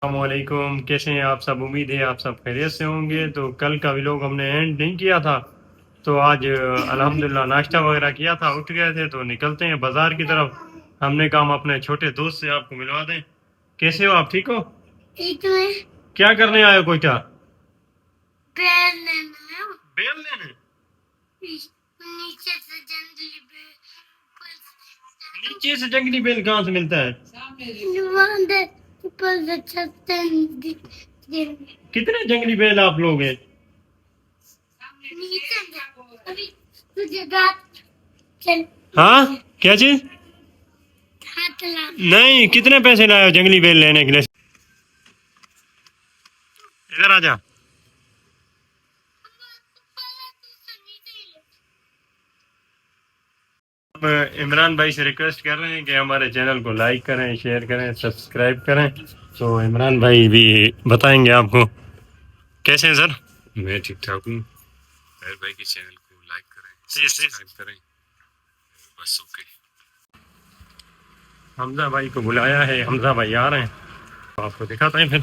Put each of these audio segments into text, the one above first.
अस्सलामुअलैकुम, कैसे हैं आप सब। उम्मीद है आप सब खैरियत से होंगे। तो कल का व्लॉग हमने एंड नहीं किया था, तो आज अल्हम्दुलिल्लाह नाश्ता वगैरह किया था, उठ गए थे तो निकलते हैं बाजार की तरफ। हमने कहा हम अपने छोटे दोस्त से आपको मिलवा दें। कैसे हो आप, ठीक हो? ठीक है। क्या करने आए हो कोयटा? बेल लेना है। बेल लेने? नीचे से जंगली बेल। नीचे से जंगली बेल कहाँ से मिलता है? वहाँ दे ऊपर से छत से कितने जंगली बेल आप लोग हैं? नीचे से अभी तुझे रात चल। हाँ, क्या चीज? हाथ ला। नहीं, कितने पैसे लाए हो जंगली बेल लेने के लिए? इधर आ जा। हम इमरान भाई से रिक्वेस्ट कर रहे हैं कि हमारे चैनल को लाइक करें, शेयर करें, सब्सक्राइब करें। तो इमरान भाई भी बताएंगे आपको। कैसे हैं सर? मैं ठीक ठाक हूँ। मेहर भाई के चैनल को लाइक करें, सब्सक्राइब करें, बस ओके। हमजा भाई को बुलाया है, हमजा भाई आ रहे हैं, तो आपको दिखाते हैं फिर।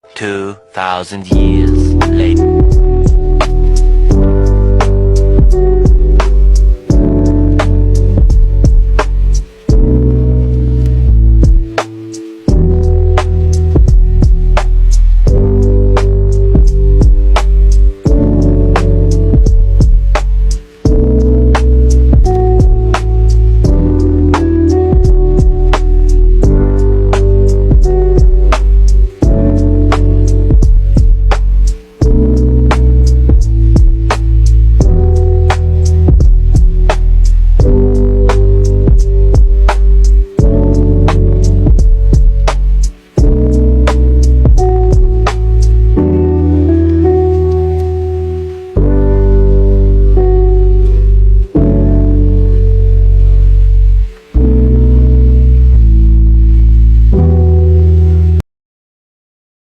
2000 years later.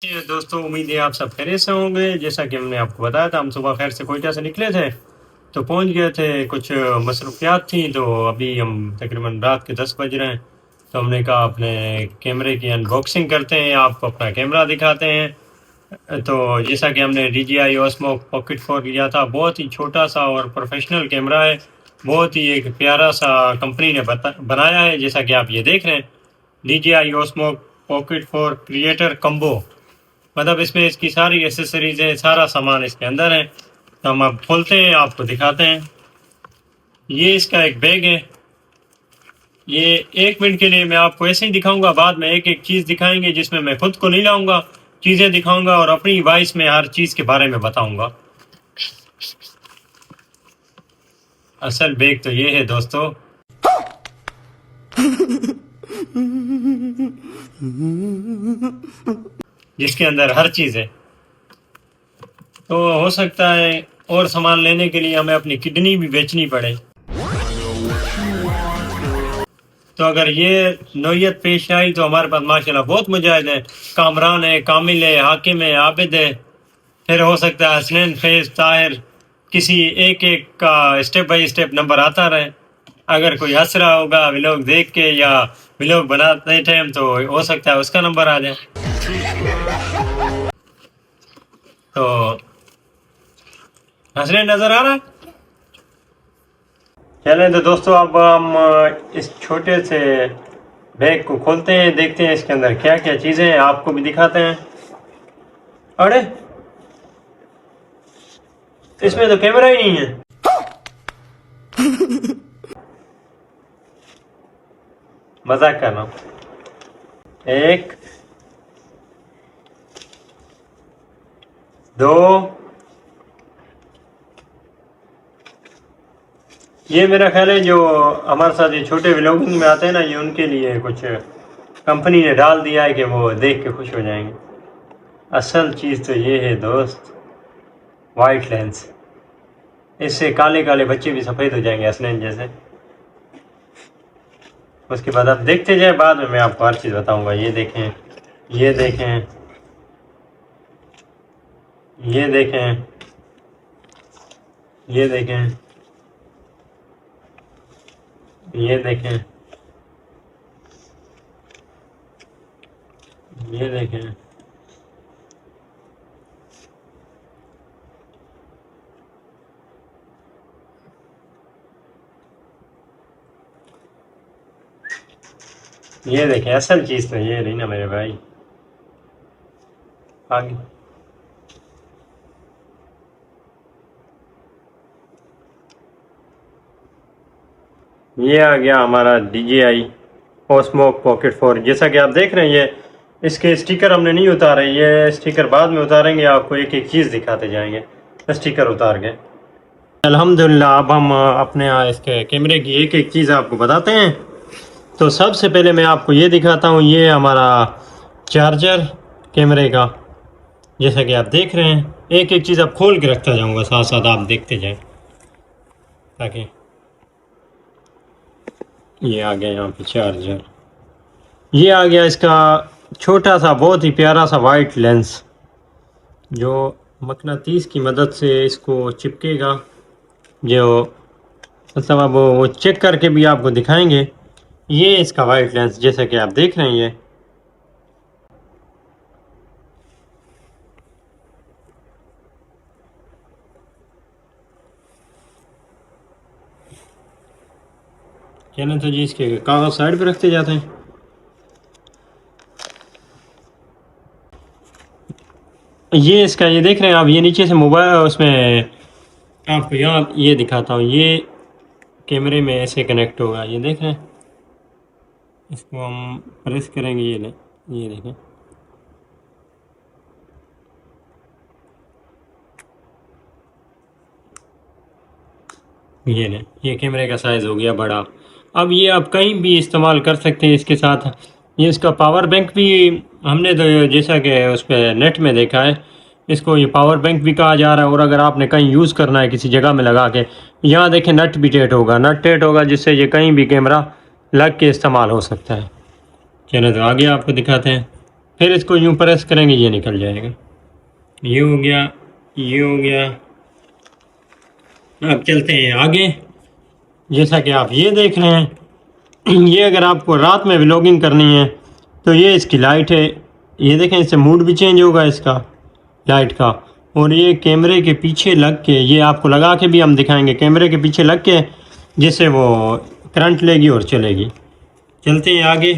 ये दोस्तों, उम्मीद है आप सब खैरियत से होंगे। जैसा कि हमने आपको बताया था, हम सुबह खैर से कोयटा से निकले थे, तो पहुंच गए थे। कुछ मसरूफियात थी, तो अभी हम तकरीबन रात के 10 बज रहे हैं। तो हमने कहा अपने कैमरे की अनबॉक्सिंग करते हैं, आपको अपना कैमरा दिखाते हैं। तो जैसा कि हमने DJI Osmo Pocket 4 लिया था, बहुत ही छोटा सा और प्रोफेशनल कैमरा है। बहुत ही एक प्यारा सा कंपनी ने बनाया है, जैसा कि आप ये देख रहे हैं। DJI Osmo Pocket 4 creator combo, मतलब इसमें इसकी सारी एसेसरीज है, सारा सामान इसके अंदर है। तो हम अब खोलते हैं, आपको दिखाते हैं। ये इसका एक बैग है। ये 1 मिनट के लिए मैं आपको ऐसे ही दिखाऊंगा, बाद में एक एक चीज़ दिखाएंगे जिसमें मैं खुद को नहीं लाऊंगा, चीज़ें दिखाऊंगा और अपनी वॉइस में हर चीज़ के बारे में बताऊंगा। असल बैग तो ये है दोस्तों, जिसके अंदर हर चीज़ है। तो हो सकता है और सामान लेने के लिए हमें अपनी किडनी भी बेचनी पड़े। तो अगर ये नौयत पेश आई तो हमारे पास माशाल्लाह बहुत मुजाहिद है। कामरान है, कामिल है, हाकिम है, आबिद है। फिर हो सकता है हसनैन, फैज, ताहिर, किसी एक एक का स्टेप बाय स्टेप नंबर आता रहे। अगर कोई हंस रहा होगा व्लॉग देख के या व्लॉग बनाते टाइम, तो हो सकता है उसका नंबर आ जाए। तो हसनैन नजर आ रहा है? चलें तो दोस्तों, अब हम इस छोटे से बैग को खोलते हैं, देखते हैं इसके अंदर क्या क्या चीज़ें हैं, आपको भी दिखाते हैं। अरे, इसमें तो कैमरा ही नहीं है। मजाक कर रहा हूँ। 1 2, ये मेरा ख्याल है जो हमारे साथ ये छोटे व्लॉगिंग में आते हैं ना, ये उनके लिए कुछ कंपनी ने डाल दिया है कि वो देख के खुश हो जाएंगे। असल चीज़ तो ये है दोस्त, वाइट लेंस। इससे काले काले बच्चे भी सफ़ेद हो जाएंगे हसनैन जैसे। उसके बाद आप देखते जाए, बाद में मैं आपको हर चीज़ बताऊंगा। ये देखें, ये देखें, ये देखें, ये देखें, ये देखें, ये देखें, ये देखें, असल चीज तो ये रही ना मेरे भाई। आगे ये आ गया हमारा DJI Osmo Pocket 4। जैसा कि आप देख रहे हैं, ये इसके स्टिकर हमने नहीं उतारे, ये स्टिकर बाद में उतारेंगे, आपको एक एक चीज़ दिखाते जाएंगे स्टिकर उतार के। अल्हम्दुलिल्लाह अब हम अपने इसके कैमरे की एक एक चीज़ आपको बताते हैं। तो सबसे पहले मैं आपको ये दिखाता हूँ, ये हमारा चार्जर कैमरे का। जैसा कि आप देख रहे हैं, एक एक चीज़ आप खोल के रखता जाऊँगा, साथ साथ आप देखते जाएं, ताकि ये आ गया यहाँ पे चार्जर। ये आ गया इसका छोटा सा बहुत ही प्यारा सा वाइट लेंस, जो मकनातीस की मदद से इसको चिपकेगा। जो मतलब अब वो चेक करके भी आपको दिखाएंगे। ये इसका वाइट लेंस जैसा कि आप देख रहे हैं, ये चलें तो जी इसके कागज साइड पे रखते जाते हैं। ये इसका ये देख रहे हैं आप, ये नीचे से मोबाइल उसमें आपको यहाँ ये दिखाता हूँ, ये कैमरे में ऐसे कनेक्ट होगा। ये देख रहे हैं, इसको हम प्रेस करेंगे, ये ले, ये देखें, ये ले, ये कैमरे का साइज़ हो गया बड़ा। अब ये आप कहीं भी इस्तेमाल कर सकते हैं इसके साथ। ये इसका पावर बैंक भी हमने तो जैसा कि उस पर नेट में देखा है, इसको ये पावर बैंक भी कहा जा रहा है। और अगर आपने कहीं यूज़ करना है किसी जगह में लगा के, यहाँ देखें नट भी टेट होगा, नट टेट होगा, जिससे ये कहीं भी कैमरा लग के इस्तेमाल हो सकता है। चलो तो आगे आपको दिखाते हैं। फिर इसको यूँ प्रेस करेंगे, ये निकल जाएगा। ये हो गया, ये हो गया। अब चलते हैं आगे। जैसा कि आप ये देख रहे हैं, ये अगर आपको रात में व्लॉगिंग करनी है तो ये इसकी लाइट है। ये देखें, इससे मूड भी चेंज होगा इसका लाइट का। और ये कैमरे के पीछे लग के, ये आपको लगा के भी हम दिखाएंगे, कैमरे के पीछे लग के जिससे वो करंट लेगी और चलेगी। चलते हैं आगे।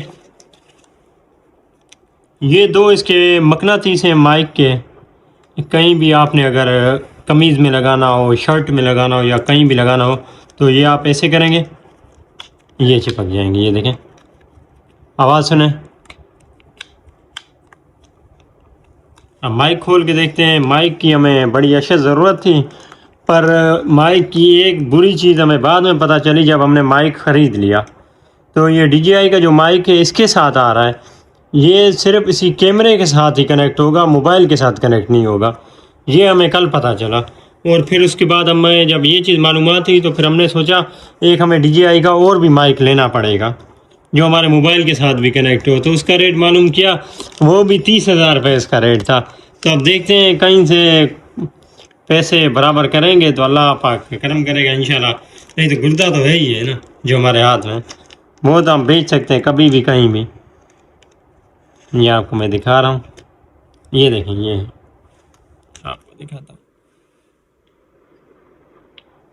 ये दो इसके मकनातीस हैं माइक के। कहीं भी आपने अगर कमीज़ में लगाना हो, शर्ट में लगाना हो, या कहीं भी लगाना हो, तो ये आप ऐसे करेंगे, ये चिपक जाएंगे। ये देखें, आवाज़ सुने। अब माइक खोल के देखते हैं। माइक की हमें बड़ी अशद ज़रूरत थी, पर माइक की एक बुरी चीज़ हमें बाद में पता चली जब हमने माइक ख़रीद लिया। तो ये DJI का जो माइक है इसके साथ आ रहा है, ये सिर्फ इसी कैमरे के साथ ही कनेक्ट होगा, मोबाइल के साथ कनेक्ट नहीं होगा। ये हमें कल पता चला। और फिर उसके बाद हमें जब ये चीज़ मालूमात थी, तो फिर हमने सोचा एक हमें DJI का और भी माइक लेना पड़ेगा जो हमारे मोबाइल के साथ भी कनेक्ट हो। तो उसका रेट मालूम किया, वो भी 30,000 रुपये इसका रेट था। तो अब देखते हैं, कहीं से पैसे बराबर करेंगे तो अल्लाह पाक करम करेगा इंशाल्लाह। नहीं तो गुर्दा तो है ही है ना जो हमारे हाथ में, वो तो हम बेच सकते हैं कभी भी कहीं भी। ये आपको मैं दिखा रहा हूँ, ये देखें, ये है, आपको दिखाता हूँ।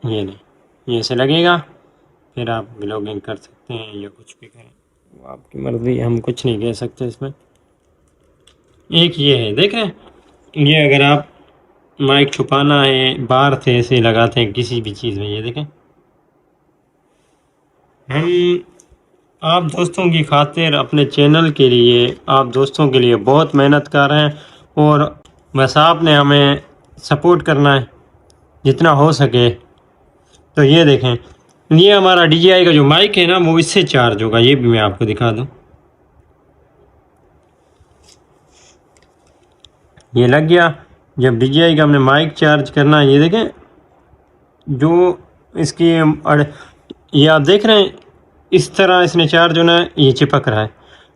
ये नहीं, ये ऐसे लगेगा, फिर आप ब्लॉगिंग कर सकते हैं या कुछ भी करें, वो आपकी मर्ज़ी, हम कुछ नहीं कह सकते इसमें। एक ये है, देख रहे हैं, ये अगर आप माइक छुपाना है, बाहर से ऐसे लगाते हैं किसी भी चीज़ में। ये देखें, हम आप दोस्तों की खातिर, अपने चैनल के लिए, आप दोस्तों के लिए बहुत मेहनत कर रहे हैं, और बस आपने हमें सपोर्ट करना है जितना हो सके। तो ये देखें, ये हमारा DJI का जो माइक है ना, वो इससे चार्ज होगा। ये भी मैं आपको दिखा दूं, ये लग गया। जब DJI का हमने माइक चार्ज करना है, ये देखें, जो इसकी ये आप देख रहे हैं, इस तरह इसने चार्ज होना है, ये चिपक रहा है।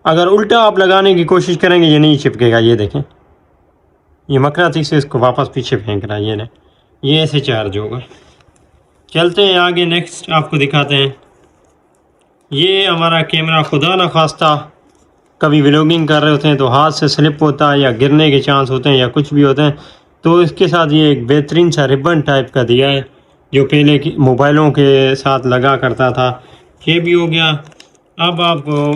अगर उल्टा आप लगाने की कोशिश करेंगे, ये नहीं चिपकेगा। ये देखें, ये मकनातीस से इसको वापस पीछे फेंक रहा है। ये नहीं, ये ऐसे चार्ज होगा। चलते हैं आगे, नेक्स्ट आपको दिखाते हैं। ये हमारा कैमरा खुदा न खास्ता कभी व्लॉगिंग कर रहे होते हैं तो हाथ से स्लिप होता है या गिरने के चांस होते हैं या कुछ भी होते हैं, तो इसके साथ ये एक बेहतरीन सा रिबन टाइप का दिया है जो पहले की मोबाइलों के साथ लगा करता था। ये भी हो गया। अब आपको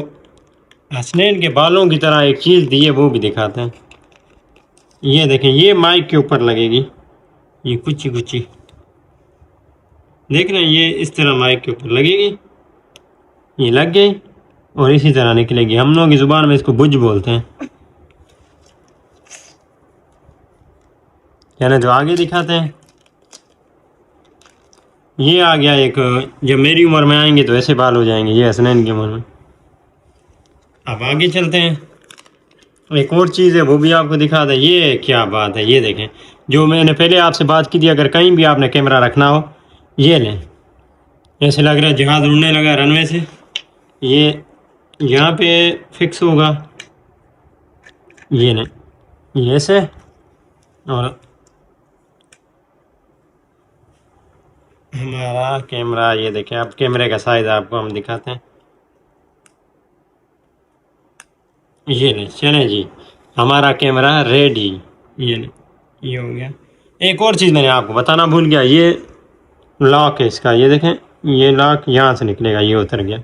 हसनैन के बालों की तरह एक चीज़ दी है वो भी दिखाते हैं। ये देखें, ये माइक के ऊपर लगेगी, ये कुछ देख रहे हैं, ये इस तरह माइक के ऊपर लगेगी, ये लग गई और इसी तरह निकलेगी। हम लोगों की ज़ुबान में इसको बुज बोलते हैं। यानी तो आगे दिखाते हैं। ये आ गया एक, जब मेरी उम्र में आएंगे तो ऐसे बाल हो जाएंगे, ये हसनैन की उम्र में। अब आगे चलते हैं, एक और चीज़ है वो भी आपको दिखा दें। ये क्या बात है, ये देखें, जो मैंने पहले आपसे बात की थी, अगर कहीं भी आपने कैमरा रखना हो, ये लें। ऐसे लग रहा है जहाज़ उड़ने लगा रनवे से। ये यहाँ पे फिक्स होगा, ये लें, ये ऐसे। और हमारा कैमरा, ये देखें, अब कैमरे का साइज़ आपको हम दिखाते हैं। ये ले, चलें जी, हमारा कैमरा रेडी। ये ले, ये हो गया। एक और चीज़ मैंने आपको बताना भूल गया, ये लॉक है इसका, ये देखें, ये लॉक यहाँ से निकलेगा, ये उतर गया।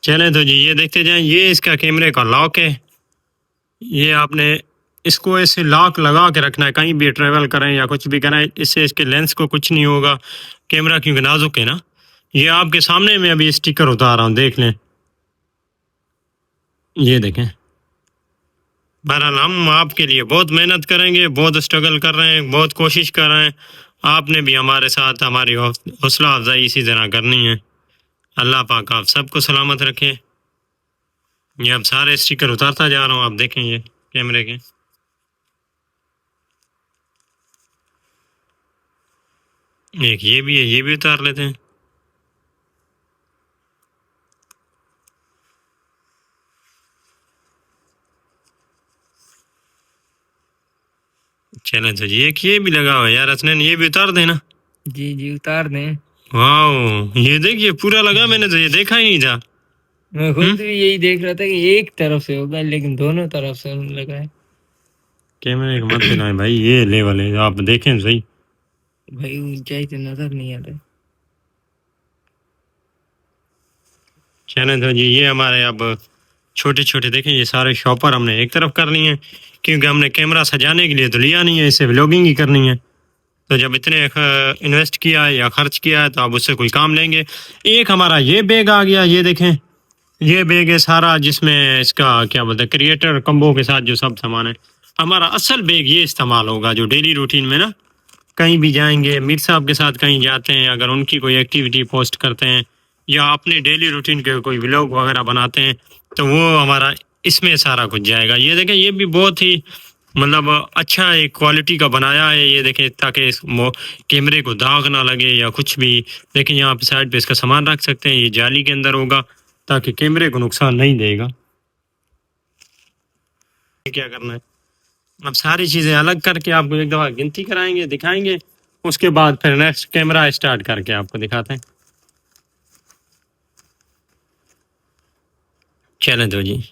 चलें तो जी, ये देखते जाएं, ये इसका कैमरे का लॉक है। ये आपने इसको ऐसे लॉक लगा के रखना है, कहीं भी ट्रैवल करें या कुछ भी करें, इससे इसके लेंस को कुछ नहीं होगा। कैमरा क्योंकि नाजुक है ना। ये आपके सामने में अभी स्टिकर उतार रहा हूँ, देख लें, ये देखें। बहरहाल हम आपके लिए बहुत मेहनत करेंगे, बहुत स्ट्रगल कर रहे हैं, बहुत कोशिश कर रहे हैं। आपने भी हमारे साथ हमारी हौसला अफजाई इसी तरह करनी है। अल्लाह पाक आप सबको सलामत रखे। ये अब सारे स्टिकर उतारता जा रहा हूँ, आप देखें ये कैमरे के। एक ये भी है, ये भी उतार लेते हैं। चलें तो जी, एक ये भी लगा हुआ है यार हसनैन, ये भी उतार देना। जी जी उतार दें। वाह, ये देखिए पूरा लगा, मैंने तो ये देखा ही नहीं था। मैं खुद भी यही देख रहा था कि एक तरफ से होगा, लेकिन दोनों तरफ से लगा है। कैमरे का मत हिलाएं भाई, ये लेवल है, आप देखें सही। भाई ऊंचाई से नजर नहीं आ रहा। चलें तो जी, ये हमारे अब छोटे छोटे देखें, ये सारे शॉपर हमने एक तरफ कर लिए हैं, क्योंकि हमने कैमरा सजाने के लिए तो लिया नहीं है, इसे व्लॉगिंग ही करनी है। तो जब इतने इन्वेस्ट किया है या खर्च किया है तो अब उससे कोई काम लेंगे। एक हमारा ये बैग आ गया, ये देखें, ये बैग है सारा, जिसमें इसका क्या बोलते हैं, क्रिएटर कम्बो के साथ जो सब सामान है। हमारा असल बैग ये इस्तेमाल होगा जो डेली रूटीन में ना, कहीं भी जाएंगे, मीर साहब के साथ कहीं जाते हैं, अगर उनकी कोई एक्टिविटी पोस्ट करते हैं या अपने डेली रूटीन के कोई व्लॉग वगैरह बनाते हैं, तो वो हमारा इसमें सारा कुछ जाएगा। ये देखें, ये भी बहुत ही मतलब अच्छा एक क्वालिटी का बनाया है, ये देखें, ताकि इस कैमरे को दाग ना लगे या कुछ भी। लेकिन यहाँ पे साइड पे इसका सामान रख सकते हैं, ये जाली के अंदर होगा ताकि कैमरे को नुकसान नहीं देगा। क्या करना है, अब सारी चीज़ें अलग करके आपको एक दफ़ा गिनती कराएंगे, दिखाएंगे, उसके बाद फिर नेक्स्ट कैमरा स्टार्ट करके आपको दिखाते हैं। चलें तो जी,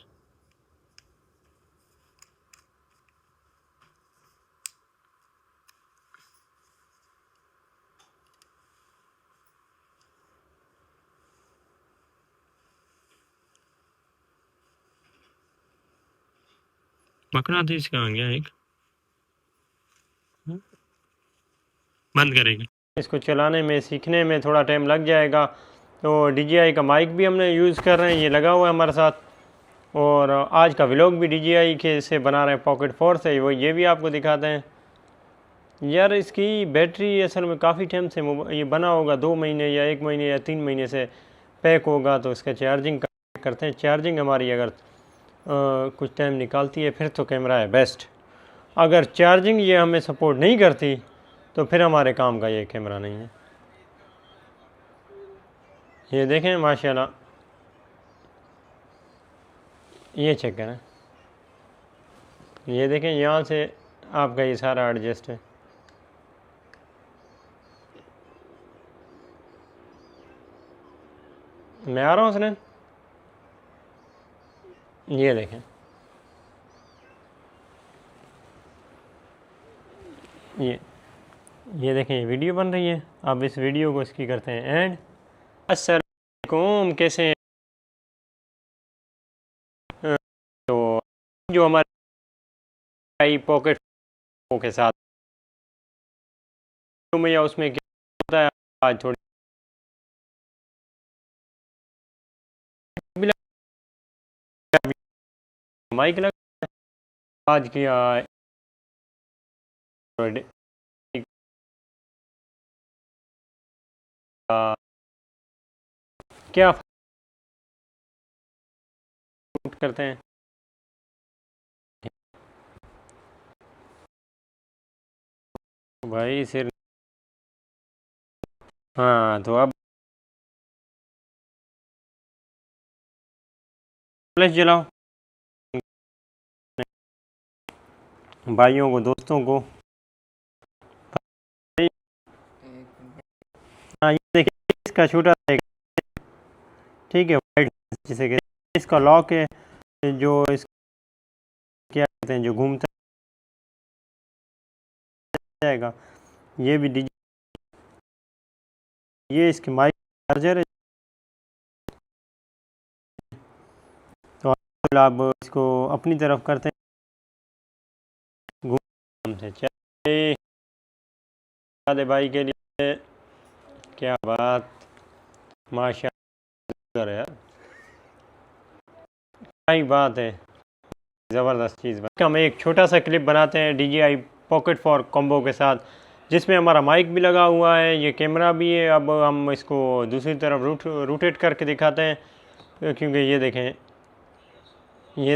मकनातीस कहाँ गया, एक बंद करेगा। इसको चलाने में, सीखने में थोड़ा टाइम लग जाएगा। तो DJI का माइक भी हमने यूज़ कर रहे हैं, ये लगा हुआ है हमारे साथ। और आज का व्लॉग भी DJI के से बना रहे हैं, पॉकेट 4 से, वो ये भी आपको दिखाते हैं। यार इसकी बैटरी असल में काफ़ी टाइम से ये बना होगा, 2 महीने या 1 महीने या 3 महीने से पैक होगा। तो इसका चार्जिंग करते हैं। चार्जिंग हमारी अगर कुछ टाइम निकालती है फिर तो कैमरा है बेस्ट। अगर चार्जिंग ये हमें सपोर्ट नहीं करती तो फिर हमारे काम का ये कैमरा नहीं है। ये देखें माशाल्लाह, ये चेक करें, ये देखें, यहाँ से आपका ये सारा एडजस्ट है। मैं आ रहा हूँ सनन। ये देखें, ये देखें, ये वीडियो बन रही है। अब इस वीडियो को इसकी करते हैं एंड। अस्सलाम वालेकुम, कैसे हैं? तो जो हमारे पॉकेट के साथ या उसमें क्या होता है, आज थोड़ी माइक लगा आज की क्या करते हैं भाई सिर। हाँ तो अब फ्लैश जलाओ भाइयों को, दोस्तों को। हाँ ये देखिए, इसका छोटा सा एक, ठीक है, वाइट जिसे कहते हैं, इसका लॉक है जो इस क्या कहते हैं, जो घूमता जाएगा। ये भी डीजे, ये इसकी माइक चार्जर है। तो आप इसको अपनी तरफ करते हैं, घूम से चले दे भाई के लिए। क्या बात, माशाल्लाह यार, क्या ही बात है, ज़बरदस्त चीज़। हम एक छोटा सा क्लिप बनाते हैं DJI Pocket 4 कॉम्बो के साथ, जिसमें हमारा माइक भी लगा हुआ है, ये कैमरा भी है। अब हम इसको दूसरी तरफ रोटेट करके दिखाते हैं, क्योंकि ये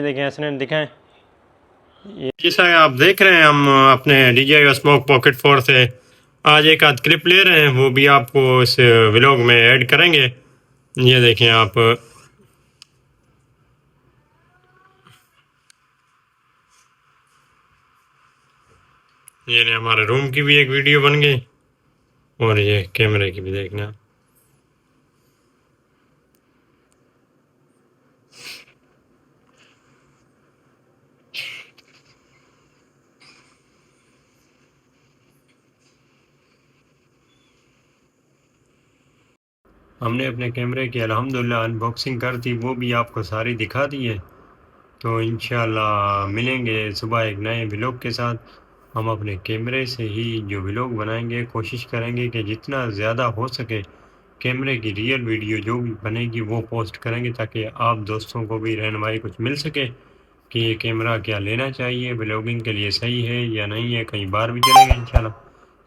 देखें हसनैन दिखाएं। जैसा आप देख रहे हैं, हम अपने DJI Osmo Pocket 4 से आज एक आध क्लिप ले रहे हैं, वो भी आपको इस व्लॉग में ऐड करेंगे। ये देखें आप, ये हमारे रूम की भी एक वीडियो बन गई और ये कैमरे की भी देखना। हमने अपने कैमरे की अल्हम्दुलिल्लाह अनबॉक्सिंग कर दी, वो भी आपको सारी दिखा दी है। तो इंशाल्लाह मिलेंगे सुबह एक नए व्लॉग के साथ। हम अपने कैमरे से ही जो व्लॉग बनाएंगे, कोशिश करेंगे कि जितना ज़्यादा हो सके कैमरे की रियल वीडियो जो भी बनेगी वो पोस्ट करेंगे, ताकि आप दोस्तों को भी रहनुमाई कुछ मिल सके कि ये कैमरा क्या लेना चाहिए, व्लॉगिंग के लिए सही है या नहीं है, कहीं बाहर भी चलेगा इंशाल्लाह।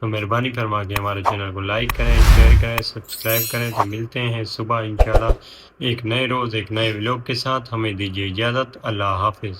तो मेहरबानी फरमा के हमारे चैनल को लाइक करें, शेयर करें, सब्सक्राइब करें। तो मिलते हैं सुबह इंशाल्लाह एक नए रोज़ एक नए व्लॉग के साथ। हमें दीजिए इजाज़त। अल्लाह हाफिज़।